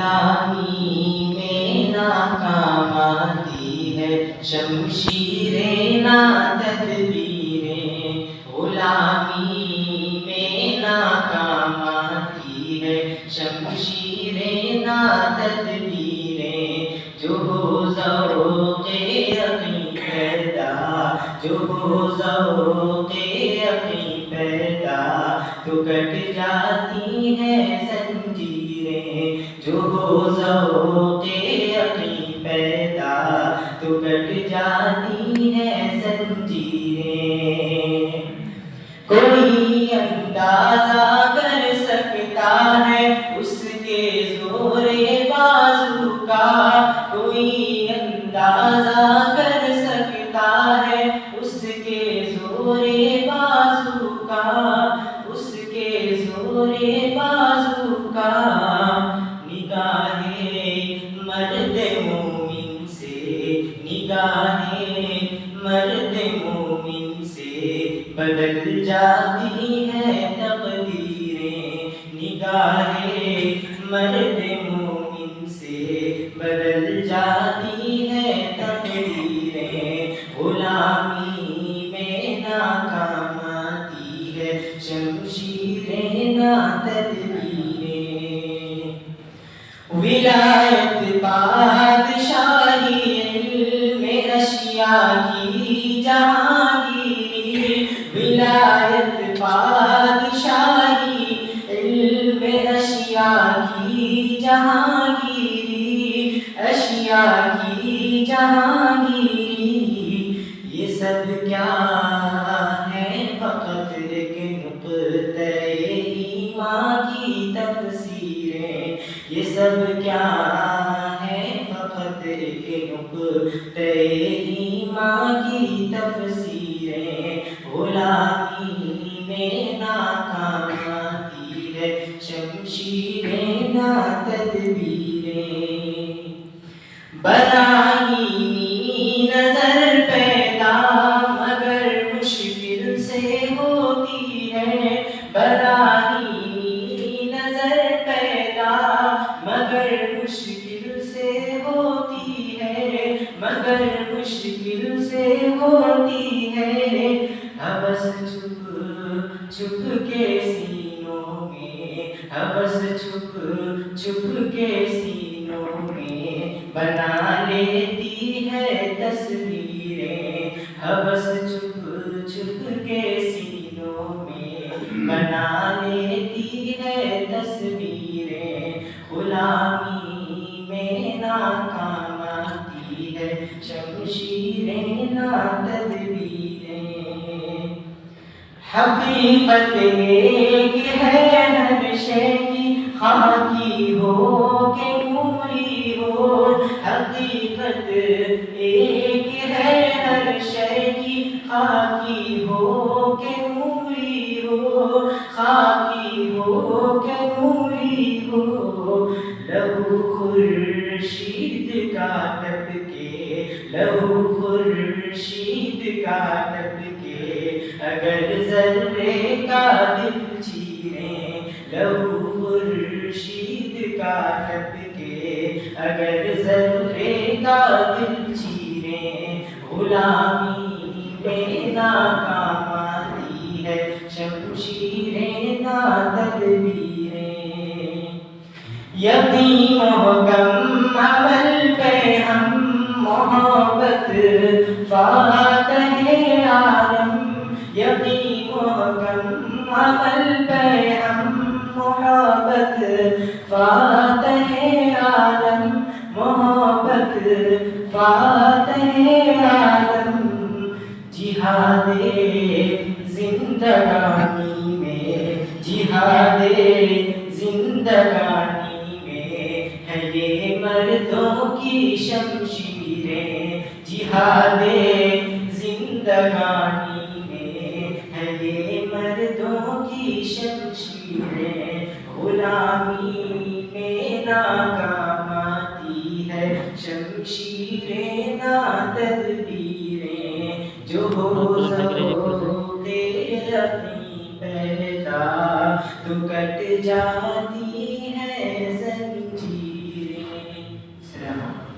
غلامی میں ناکام آتی ہے شمشیریں نا تدبیریں، غلامی میں ناکام آتی ہے شمشیریں نا تدبیریں، جو ہو ذوق یقین پیدا، جو ہو ذوق یقین پیدا تو کٹ جاتی ہیں زنجیریں، جو ہو ذوق یقین پیدا تو کٹ جاتی ہیں زنجیریں۔ کوئی اندازہ کر سکتا ہے اس کے زور بازو کا، کوئی اندازہ کر سکتا ہے اس کے زور بازو کا، اس کے زور بازو کا۔ نگاہ مرد مومن سے، نگاہ مرد مومن سے بدل جاتی ہے تقدیریں، نگاہ مرد مومن سے بدل جاتی ہے تقدیریں، غلامی میں ناکام آتی ہے شمشیریں نا تدبیریں۔ ولایت بادشاہی علم اشیاء کی جہانگیری، ولایت بادشاہی علم اشیاء کی جہانگیری، اشیاء کی جہانگیری، یہ سب کیا ہے فقط ایک نقطۂ ایمان کی تفسیریں، یہ سب کیا ہے فقط ایک نقطۂ ایمان کی تفسیریں، غلامی میں ناکام آتی ہے شمشیریں نا تدبیریں۔ براہیمی نظر پیدا مگر مشکل سے ہوتی ہے، براہیمی نظر پیدا مگر مشکل سے ہوتی ہے، مگر مشکل سے ہوتی ہے۔ ہوس چھپ چھپ کے سینوں میں، ہوس چھپ چھپ کے سینوں میں بنا لیتی ہے تصویریں، ہوس چھپ چھپ کے سینوں میں بنا لیتی ہے تصویریں، غلامی میں ناکام آتی ہے شمشیریں نا تدبیریں۔ حقیقت ایک ہے ہر شے کی، خواہ کی ہو کہ نوری ہو، حقیقت ایک ہے ہر شے کی، خواہ کی ہو کہ نوری ہو، خواہ کی ہو کہ نوری ہو۔ لہو خورشید کا ٹپکے، لہو خورشید کا ٹپکے اگر ذرے کا دل چیریں، لہو خورشید کا ٹپکے اگر ذرے کا دل چیریں، غلامی میں ناکام آتی ہے شمشیریں نا تدبیریں۔ یقین محکم عمل پہ ہم محبت فاتح عالم، یقین محکم عمل پہ ہم محبت فاتح عالم، محبت فاتح عالم۔ جہاد زندگانی میں، جہاد زندگانی میں ہے یہ مردوں کی شمشیریں، جہاد زندگانی میں ہے یہ مردوں کی شمشیریں، غلامی میں ناکام